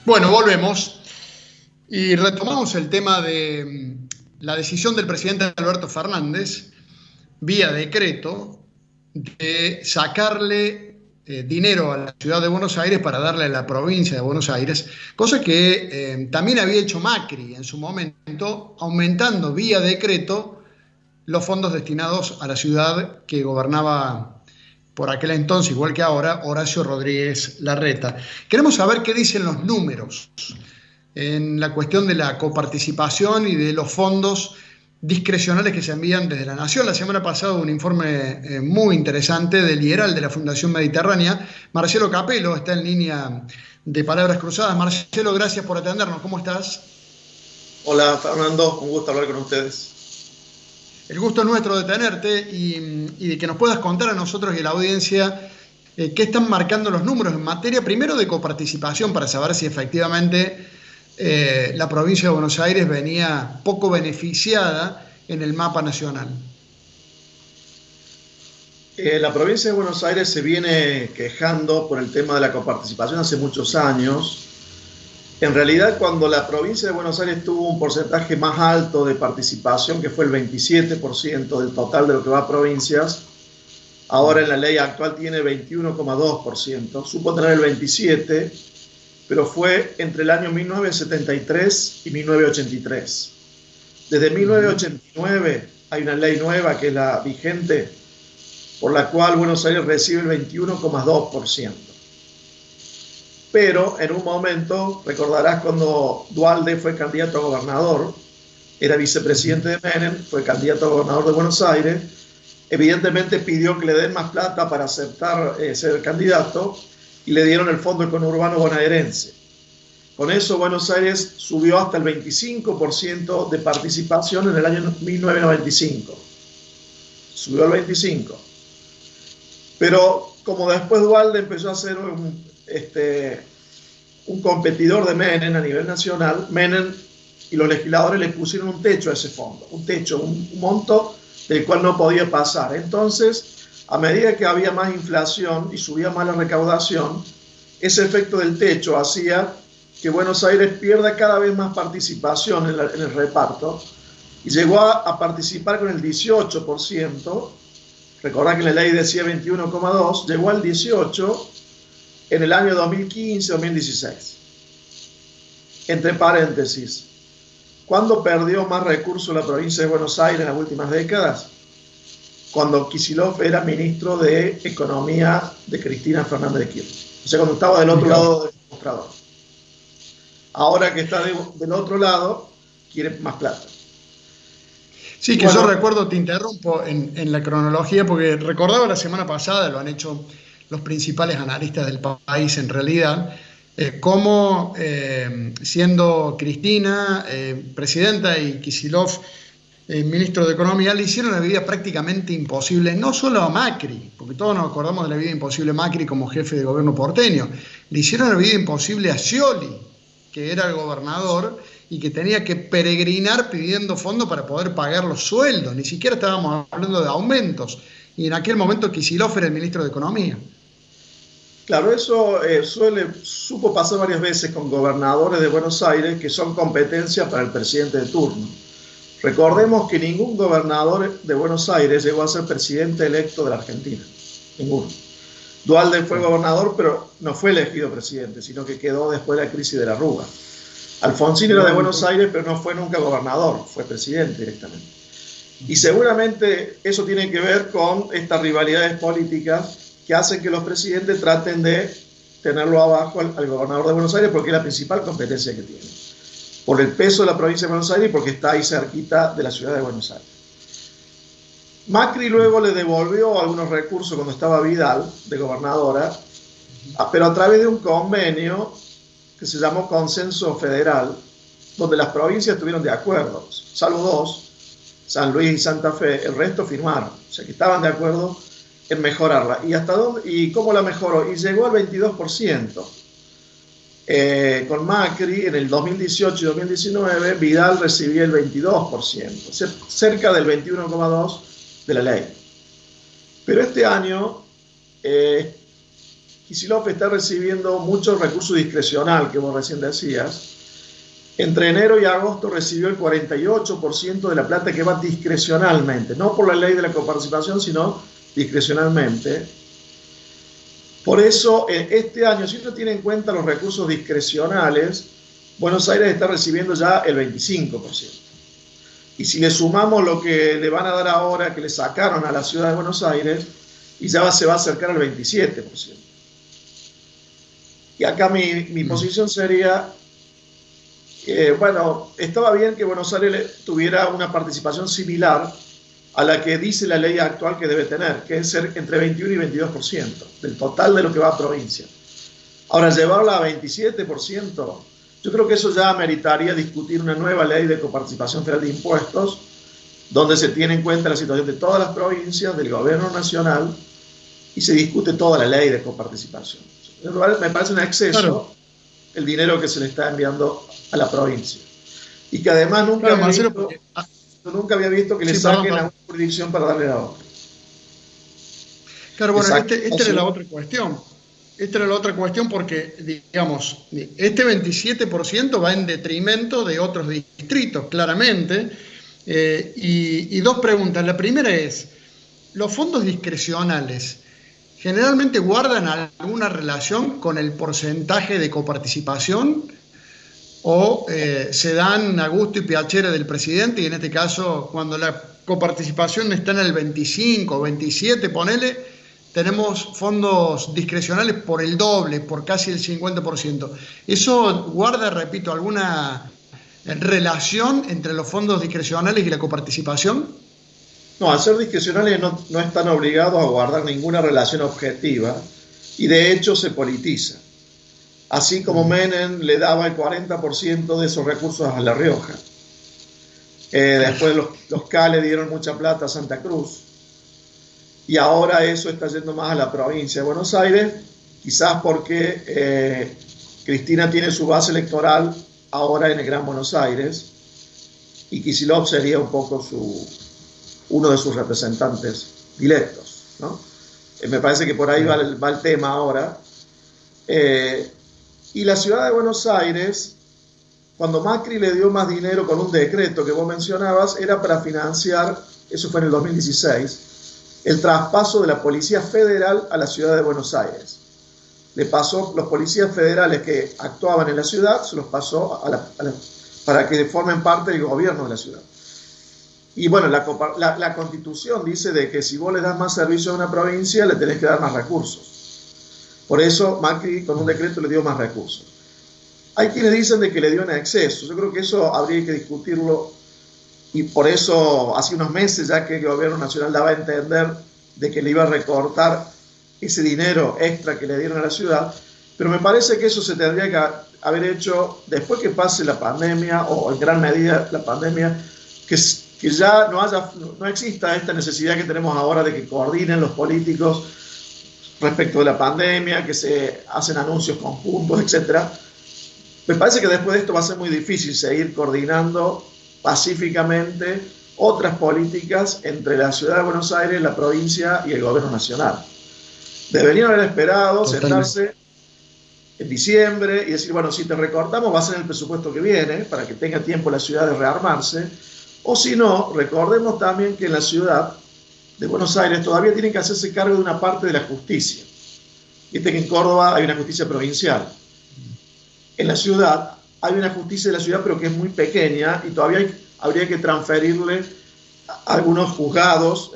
Bueno, volvemos y retomamos el tema de la decisión del presidente Alberto Fernández, vía decreto, de sacarle dinero a la ciudad de Buenos Aires para darle a la provincia de Buenos Aires, cosa que también había hecho Macri en su momento, aumentando vía decreto los fondos destinados a la ciudad que gobernaba por aquel entonces, igual que ahora, Horacio Rodríguez Larreta. Queremos saber qué dicen los números en la cuestión de la coparticipación y de los fondos discrecionales que se envían desde la Nación. La semana pasada un informe muy interesante del IERAL de la Fundación Mediterránea. Marcelo Capello está en línea de Palabras Cruzadas. Marcelo, gracias por atendernos. ¿Cómo estás? Hola Fernando, un gusto hablar con ustedes. El gusto es nuestro de tenerte y de que nos puedas contar a nosotros y a la audiencia qué están marcando los números en materia, primero de coparticipación, para saber si efectivamente la provincia de Buenos Aires venía poco beneficiada en el mapa nacional. La provincia de Buenos Aires se viene quejando por el tema de la coparticipación hace muchos años. En realidad, cuando la provincia de Buenos Aires tuvo un porcentaje más alto de participación, que fue el 27% del total de lo que va a provincias, ahora en la ley actual tiene 21,2%, supo tener el 27%, pero fue entre el año 1973 y 1983. Desde 1989 hay una ley nueva que es la vigente, por la cual Buenos Aires recibe el 21,2%. Pero en un momento, recordarás cuando Duhalde fue candidato a gobernador, era vicepresidente de Menem, fue candidato a gobernador de Buenos Aires, evidentemente pidió que le den más plata para aceptar ser candidato y le dieron el Fondo Conurbano Bonaerense. Con eso Buenos Aires subió hasta el 25% de participación en el año 1995. Subió al 25%. Pero como después Duhalde empezó a ser un competidor de Menem a nivel nacional, Menem y los legisladores le pusieron un techo a ese fondo, un monto del cual no podía pasar. Entonces, a medida que había más inflación y subía más la recaudación, ese efecto del techo hacía que Buenos Aires pierda cada vez más participación en el reparto y llegó a participar con el 18%. Recordad que la ley decía 21,2%, llegó al 18% en el año 2015-2016. Entre paréntesis, ¿cuándo perdió más recursos la provincia de Buenos Aires en las últimas décadas? Cuando Kicillof era ministro de Economía de Cristina Fernández de Kirchner. O sea, cuando estaba del otro lado del mostrador. Ahora que está del otro lado, quiere más plata. Sí, que bueno, yo recuerdo, te interrumpo en la cronología, porque recordaba la semana pasada, lo han hecho los principales analistas del país en realidad, cómo siendo Cristina presidenta y Kicillof ministro de Economía, le hicieron la vida prácticamente imposible, no solo a Macri, porque todos nos acordamos de la vida imposible a Macri como jefe de gobierno porteño, le hicieron la vida imposible a Scioli, que era el gobernador y que tenía que peregrinar pidiendo fondos para poder pagar los sueldos, ni siquiera estábamos hablando de aumentos, y en aquel momento Kicillof era el ministro de Economía. Claro, eso supo pasar varias veces con gobernadores de Buenos Aires que son competencia para el presidente de turno. Recordemos que ningún gobernador de Buenos Aires llegó a ser presidente electo de la Argentina. Ninguno. Duhalde fue gobernador, pero no fue elegido presidente, sino que quedó después de la crisis de la Rúa. Alfonsín era de Buenos Aires, pero no fue nunca gobernador, fue presidente directamente. Y seguramente eso tiene que ver con estas rivalidades políticas que hacen que los presidentes traten de tenerlo abajo al gobernador de Buenos Aires, porque es la principal competencia que tiene, por el peso de la provincia de Buenos Aires y porque está ahí cerquita de la ciudad de Buenos Aires. Macri luego le devolvió algunos recursos cuando estaba Vidal de gobernadora, pero a través de un convenio que se llamó Consenso Federal, donde las provincias estuvieron de acuerdo, salvo dos, San Luis y Santa Fe, el resto firmaron, o sea que estaban de acuerdo en mejorarla. ¿Y hasta dónde? ¿Y cómo la mejoró? Y llegó al 22%. Con Macri en el 2018 y 2019 Vidal recibía el 22%, cerca del 21,2% de la ley. Pero este año Kicillof está recibiendo mucho recurso discrecional, que vos recién decías. Entre enero y agosto recibió el 48% de la plata que va discrecionalmente, no por la ley de la coparticipación, sino discrecionalmente. Por eso, este año, si uno tiene en cuenta los recursos discrecionales, Buenos Aires está recibiendo ya el 25%. Y si le sumamos lo que le van a dar ahora, que le sacaron a la ciudad de Buenos Aires, y ya se va a acercar al 27%. Y acá mi posición sería, bueno, estaba bien que Buenos Aires tuviera una participación similar a la que dice la ley actual que debe tener, que es ser entre 21 y 22% del total de lo que va a provincia. Ahora, llevarla a 27%, yo creo que eso ya ameritaría discutir una nueva ley de coparticipación federal de impuestos, donde se tiene en cuenta la situación de todas las provincias, del gobierno nacional, y se discute toda la ley de coparticipación. Me parece un exceso, claro, el dinero que se le está enviando a la provincia. Y que además nunca, claro, Marcelo, nunca había visto que le saquen a una jurisdicción para darle a otra. Claro, bueno, esta era la otra cuestión. Esta era la otra cuestión porque, digamos, este 27% va en detrimento de otros distritos, claramente. Y dos preguntas. La primera es, ¿los fondos discrecionales generalmente guardan alguna relación con el porcentaje de coparticipación o se dan a gusto y piacere del presidente? Y en este caso, cuando la coparticipación está en el 25 o 27, ponele, tenemos fondos discrecionales por el doble, por casi el 50%. ¿Eso guarda, repito, alguna relación entre los fondos discrecionales y la coparticipación? No, al ser discrecionales no están obligados a guardar ninguna relación objetiva y de hecho se politiza. Así como Menem le daba el 40% de esos recursos a La Rioja. Después los K le dieron mucha plata a Santa Cruz. Y ahora eso está yendo más a la provincia de Buenos Aires, quizás porque Cristina tiene su base electoral ahora en el Gran Buenos Aires y Kicillof sería un poco uno de sus representantes directos, ¿no? Me parece que por ahí va el tema ahora. Y la ciudad de Buenos Aires, cuando Macri le dio más dinero con un decreto que vos mencionabas, era para financiar, eso fue en el 2016, el traspaso de la Policía Federal a la ciudad de Buenos Aires. Le pasó los policías federales que actuaban en la ciudad, se los pasó para que formen parte del gobierno de la ciudad. Y bueno, la Constitución dice de que si vos le das más servicio a una provincia, le tenés que dar más recursos. Por eso Macri con un decreto le dio más recursos. Hay quienes dicen de que le dio en exceso. Yo creo que eso habría que discutirlo. Y por eso hace unos meses ya que el gobierno nacional daba a entender de que le iba a recortar ese dinero extra que le dieron a la ciudad, pero me parece que eso se tendría que haber hecho después que pase la pandemia, o en gran medida la pandemia, que ya no exista esta necesidad que tenemos ahora de que coordinen los políticos respecto de la pandemia, que se hacen anuncios conjuntos, etc. Me parece que después de esto va a ser muy difícil seguir coordinando pacíficamente otras políticas entre la ciudad de Buenos Aires, la provincia y el gobierno nacional. Deberían haber esperado, sentarse en diciembre y decir, bueno, si te recortamos va a ser el presupuesto que viene, para que tenga tiempo la ciudad de rearmarse, o si no, recordemos también que en la ciudad de Buenos Aires todavía tienen que hacerse cargo de una parte de la justicia. Viste que en Córdoba hay una justicia provincial. En la ciudad hay una justicia de la ciudad, pero que es muy pequeña y todavía habría que transferirle a algunos juzgados.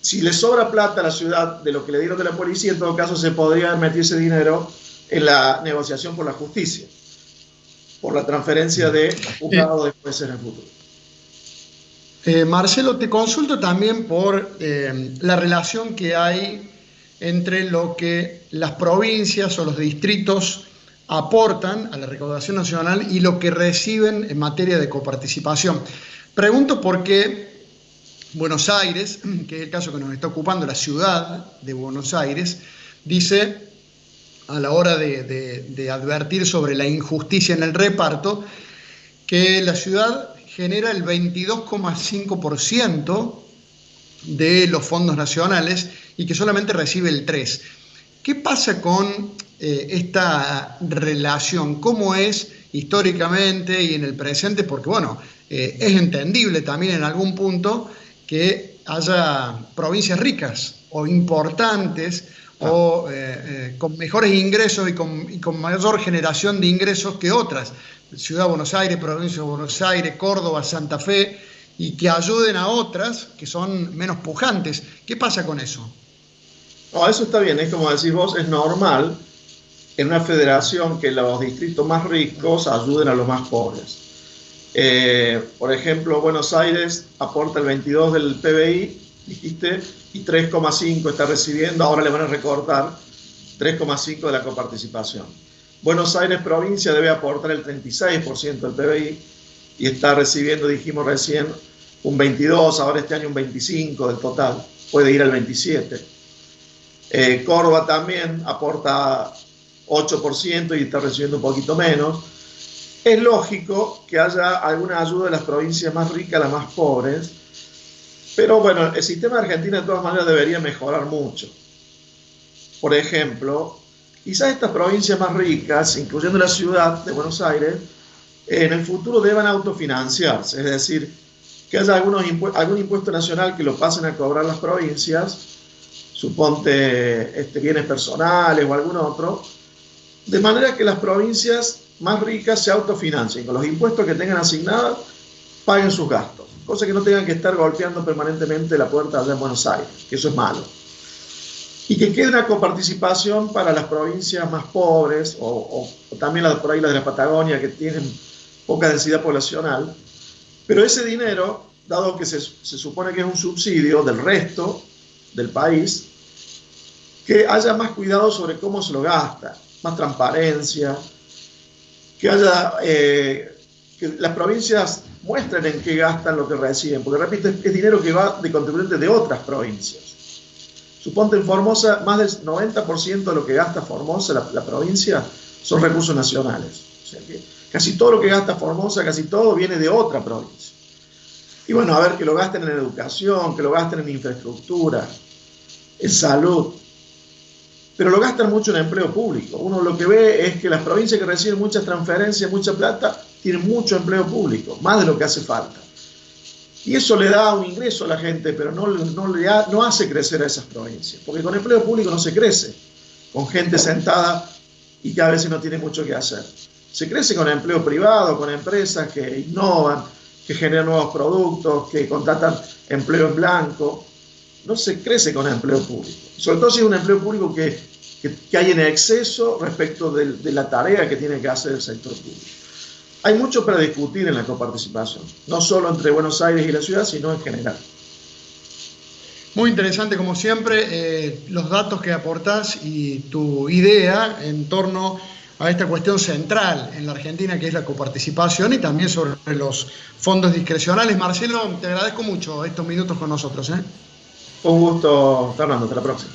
Si le sobra plata a la ciudad de lo que le dieron de la policía, en todo caso se podría meter ese dinero en la negociación por la justicia, por la transferencia de juzgados de jueces en el futuro. Marcelo, te consulto también por la relación que hay entre lo que las provincias o los distritos aportan a la recaudación nacional y lo que reciben en materia de coparticipación. Pregunto porque Buenos Aires, que es el caso que nos está ocupando, la ciudad de Buenos Aires, dice, a la hora de advertir sobre la injusticia en el reparto, que la ciudad genera el 22,5% de los fondos nacionales y que solamente recibe el 3%. ¿Qué pasa con esta relación? ¿Cómo es históricamente y en el presente? Porque, bueno, es entendible también en algún punto que haya provincias ricas o importantes o con mejores ingresos y con mayor generación de ingresos que otras. Ciudad de Buenos Aires, Provincia de Buenos Aires, Córdoba, Santa Fe, y que ayuden a otras que son menos pujantes. ¿Qué pasa con eso? No, eso está bien, es como decís vos, es normal en una federación que los distritos más ricos ayuden a los más pobres. Por ejemplo, Buenos Aires aporta el 22 del PBI, dijiste, y 3,5 está recibiendo, ahora le van a recortar 3,5 de la coparticipación. Buenos Aires provincia debe aportar el 36% del PBI y está recibiendo, dijimos recién, un 22, ahora este año un 25 del total, puede ir al 27. Córdoba también aporta 8% y está recibiendo un poquito menos. Es lógico que haya alguna ayuda de las provincias más ricas a las más pobres, pero bueno, el sistema de Argentina de todas maneras debería mejorar mucho. Por ejemplo, quizás estas provincias más ricas, incluyendo la ciudad de Buenos Aires, en el futuro deban autofinanciarse, es decir, que haya algún impuesto nacional que lo pasen a cobrar las provincias, suponte bienes personales o algún otro, de manera que las provincias más ricas se autofinancien, con los impuestos que tengan asignados, paguen sus gastos, cosa que no tengan que estar golpeando permanentemente la puerta allá en Buenos Aires, que eso es malo. Y que quede una coparticipación para las provincias más pobres, o también por ahí las de la Patagonia, que tienen poca densidad poblacional, pero ese dinero, dado que se supone que es un subsidio del resto del país, que haya más cuidado sobre cómo se lo gasta, más transparencia, que haya que las provincias muestren en qué gastan lo que reciben, porque repito, es dinero que va de contribuyentes de otras provincias. Suponte en Formosa, más del 90% de lo que gasta Formosa, la provincia, son recursos nacionales. O sea que casi todo lo que gasta Formosa, casi todo viene de otra provincia. Y bueno, a ver, que lo gasten en educación, que lo gasten en infraestructura, en salud, pero lo gastan mucho en empleo público. Uno lo que ve es que las provincias que reciben muchas transferencias, mucha plata, tienen mucho empleo público, más de lo que hace falta. Y eso le da un ingreso a la gente, pero no hace crecer a esas provincias, porque con empleo público no se crece, con gente sentada y que a veces no tiene mucho que hacer. Se crece con empleo privado, con empresas que innovan, que generan nuevos productos, que contratan empleo en blanco. No se crece con empleo público, sobre todo si es un empleo público que hay en exceso respecto de la tarea que tiene que hacer el sector público. Hay mucho para discutir en la coparticipación, no solo entre Buenos Aires y la ciudad, sino en general. Muy interesante, como siempre, los datos que aportás y tu idea en torno a esta cuestión central en la Argentina, que es la coparticipación, y también sobre los fondos discrecionales. Marcelo, te agradezco mucho estos minutos con nosotros. Un gusto, Fernando. Hasta la próxima.